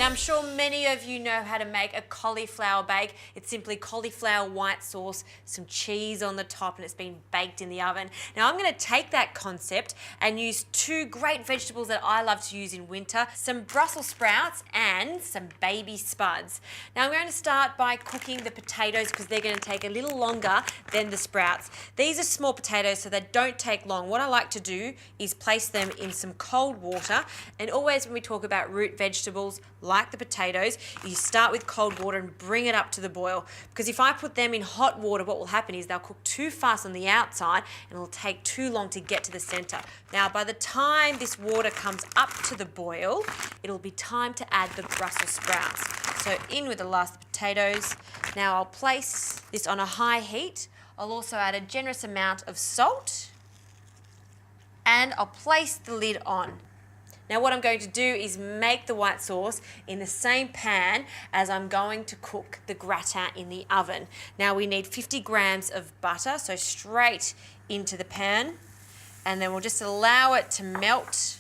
Now I'm sure many of you know how to make a cauliflower bake. It's simply cauliflower white sauce, some cheese on the top, and it's been baked in the oven. Now I'm going to take that concept and use two great vegetables that I love to use in winter, some Brussels sprouts and some baby spuds. Now I'm going to start by cooking the potatoes because they're going to take a little longer than the sprouts. These are small potatoes so they don't take long. What I like to do is place them in some cold water, and always when we talk about root vegetables like the potatoes, you start with cold water and bring it up to the boil, because if I put them in hot water, what will happen is they'll cook too fast on the outside and it'll take too long to get to the center. Now by the time this water comes up to the boil, it'll be time to add the Brussels sprouts. So in with the last potatoes. Now I'll place this on a high heat. I'll also add a generous amount of salt and I'll place the lid on. Now what I'm going to do is make the white sauce in the same pan as I'm going to cook the gratin in the oven. Now we need 50 grams of butter, so straight into the pan, and then we'll just allow it to melt.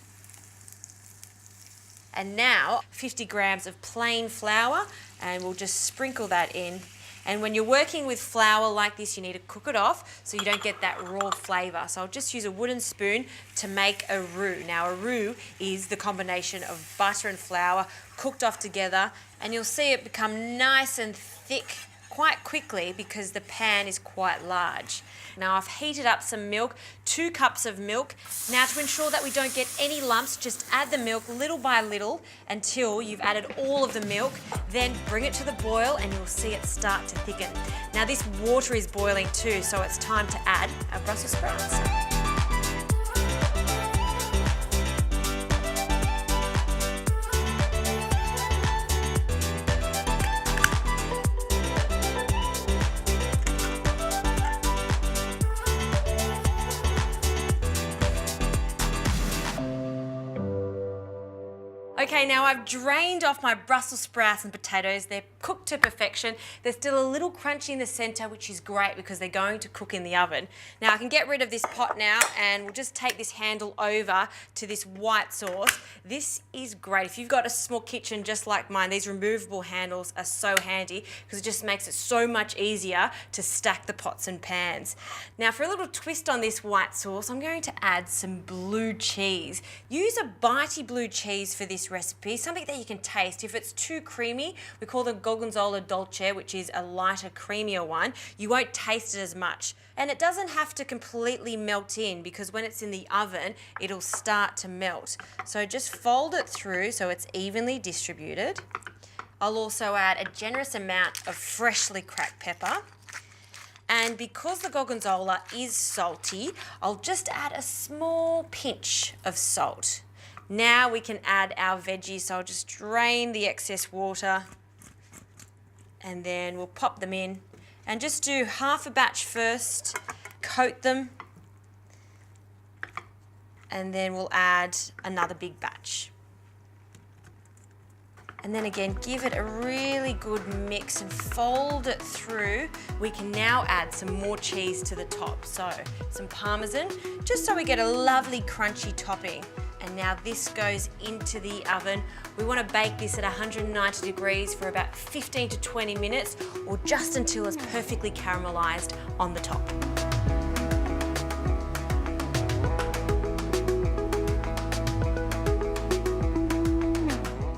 And now 50 grams of plain flour, and we'll just sprinkle that in. And when you're working with flour like this, you need to cook it off so you don't get that raw flavour. So I'll just use a wooden spoon to make a roux. Now a roux is the combination of butter and flour cooked off together, and you'll see it become nice and thick quite quickly because the pan is quite large. Now I've heated up some milk, 2 cups of milk. Now to ensure that we don't get any lumps, just add the milk little by little until you've added all of the milk. Then bring it to the boil and you'll see it start to thicken. Now this water is boiling too, so it's time to add our Brussels sprouts. Okay, now I've drained off my Brussels sprouts and potatoes. They're cooked to perfection. They're still a little crunchy in the center, which is great because they're going to cook in the oven. Now I can get rid of this pot now, and we'll just take this handle over to this white sauce. This is great. If you've got a small kitchen just like mine, these removable handles are so handy because it just makes it so much easier to stack the pots and pans. Now for a little twist on this white sauce, I'm going to add some blue cheese. Use a bitey blue cheese for this recipe, something that you can taste. If it's too creamy, we call them Gorgonzola Dolce, which is a lighter, creamier one. You won't taste it as much. And it doesn't have to completely melt in because when it's in the oven, it'll start to melt. So just fold it through so it's evenly distributed. I'll also add a generous amount of freshly cracked pepper. And because the Gorgonzola is salty, I'll just add a small pinch of salt. Now we can add our veggies, so I'll just drain the excess water and then we'll pop them in and just do half a batch first, coat them, and then we'll add another big batch. And then again, give it a really good mix and fold it through. We can now add some more cheese to the top, so some Parmesan, just so we get a lovely crunchy topping. And now this goes into the oven. We want to bake this at 190 degrees for about 15 to 20 minutes, or just until it's perfectly caramelized on the top.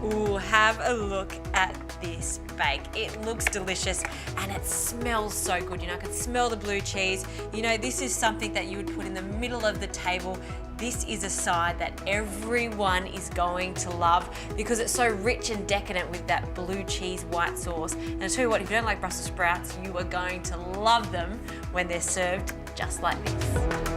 Ooh, have a look at this bake. It looks delicious and it smells so good. You know, I can smell the blue cheese. You know, this is something that you would put in the middle of the table. This is a side that everyone is going to love because it's so rich and decadent with that blue cheese white sauce. And I'll tell you what, if you don't like Brussels sprouts, you are going to love them when they're served just like this.